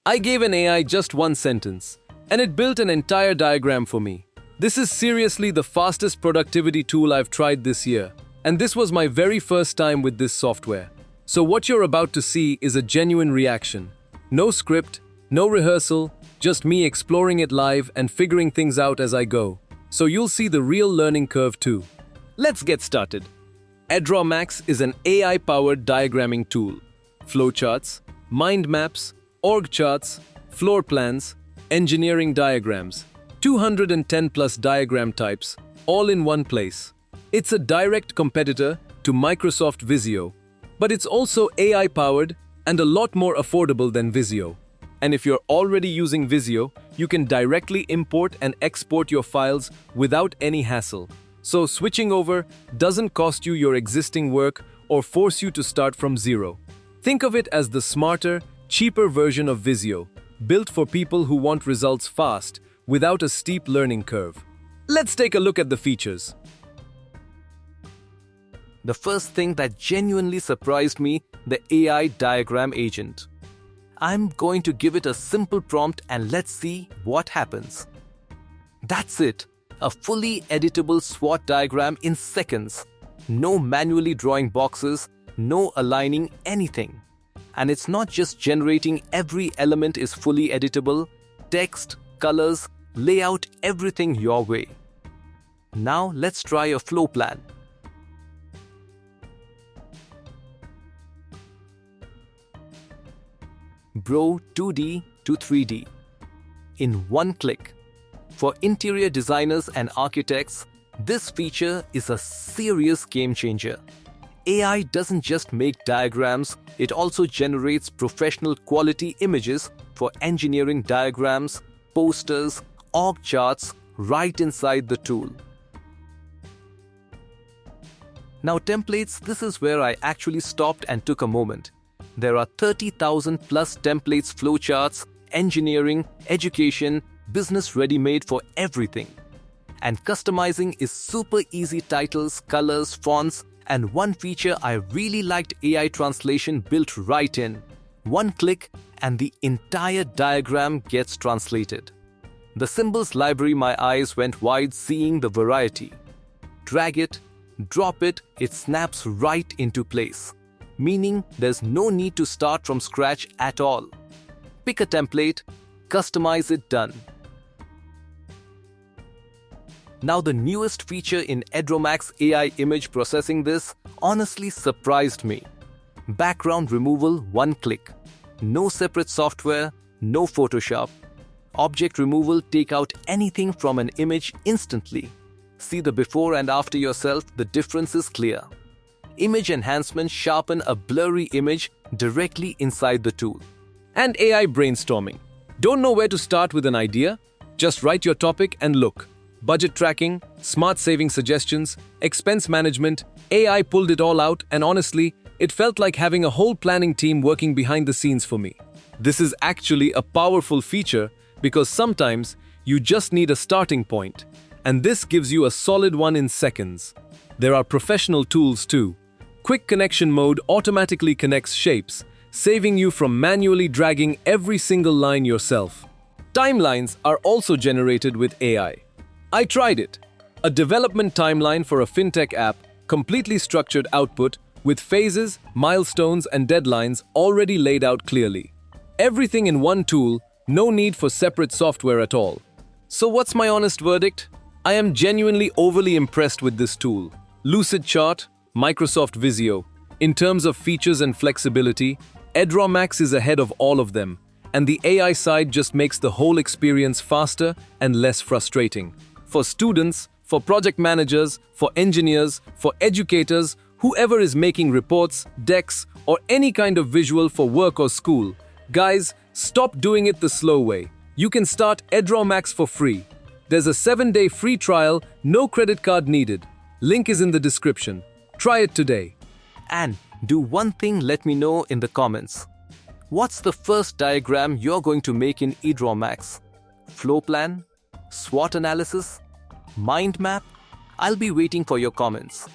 I gave an AI just one sentence, and it built an entire diagram for me. This is seriously the fastest productivity tool I've tried this year, and this was my very first time with this software. So what you're about to see is a genuine reaction. No script, no rehearsal, just me exploring it live and figuring things out as I go. So you'll see the real learning curve too. Let's get started. EdrawMax is an AI-powered diagramming tool. Flowcharts, mind maps, org charts, floor plans, engineering diagrams, 210 plus diagram types, all in one place. It's a direct competitor to Microsoft Visio, but it's also AI-powered and a lot more affordable than Visio. And if you're already using Visio, you can directly import and export your files without any hassle. So switching over doesn't cost you your existing work or force you to start from zero. Think of it as the smarter, cheaper version of Visio, built for people who want results fast without a steep learning curve. Let's take a look at the features. The first thing that genuinely surprised me, the AI diagram agent. I'm going to give it a simple prompt and let's see what happens. That's it, a fully editable SWOT diagram in seconds. No manually drawing boxes, no aligning anything. And it's not just generating every element is fully editable, text, colors, layout, everything your way. Now let's try a flow plan. Bro 2D to 3D. In one click. For interior designers and architects, this feature is a serious game changer. AI doesn't just make diagrams, it also generates professional quality images for engineering diagrams, posters, org charts right inside the tool. Now templates, this is where I actually stopped and took a moment. There are 30,000 plus templates, flowcharts, engineering, education, business ready-made for everything. And customizing is super easy: titles, colors, fonts, and one feature I really liked, AI translation built right in. One click and the entire diagram gets translated. The symbols library, my eyes went wide seeing the variety. Drag it, drop it, it snaps right into place. Meaning there's no need to start from scratch at all. Pick a template, customize it, done. Now the newest feature in EdrawMax AI image processing, this honestly surprised me. Background removal, one click. No separate software, no Photoshop. Object removal, take out anything from an image instantly. See the before and after yourself, the difference is clear. Image enhancement, sharpen a blurry image directly inside the tool. And AI brainstorming. Don't know where to start with an idea? Just write your topic and look. Budget tracking, smart saving suggestions, expense management, AI pulled it all out, and honestly, it felt like having a whole planning team working behind the scenes for me. This is actually a powerful feature because sometimes you just need a starting point, and this gives you a solid one in seconds. There are professional tools too. Quick connection mode automatically connects shapes, saving you from manually dragging every single line yourself. Timelines are also generated with AI. I tried it. A development timeline for a fintech app, completely structured output with phases, milestones, and deadlines already laid out clearly. Everything in one tool, no need for separate software at all. So what's my honest verdict? I am genuinely overly impressed with this tool. Lucid Chart, Microsoft Visio. In terms of features and flexibility, EdrawMax is ahead of all of them, and the AI side just makes the whole experience faster and less frustrating. For students, for project managers, for engineers, for educators, whoever is making reports, decks, or any kind of visual for work or school, guys, stop doing it the slow way. You can start EdrawMax for free. There's a 7-day free trial, no credit card needed. Link is in the description. Try it today. And do one thing, let me know in the comments. What's the first diagram you're going to make in EdrawMax? Flow plan? SWOT analysis? Mind map? I'll be waiting for your comments.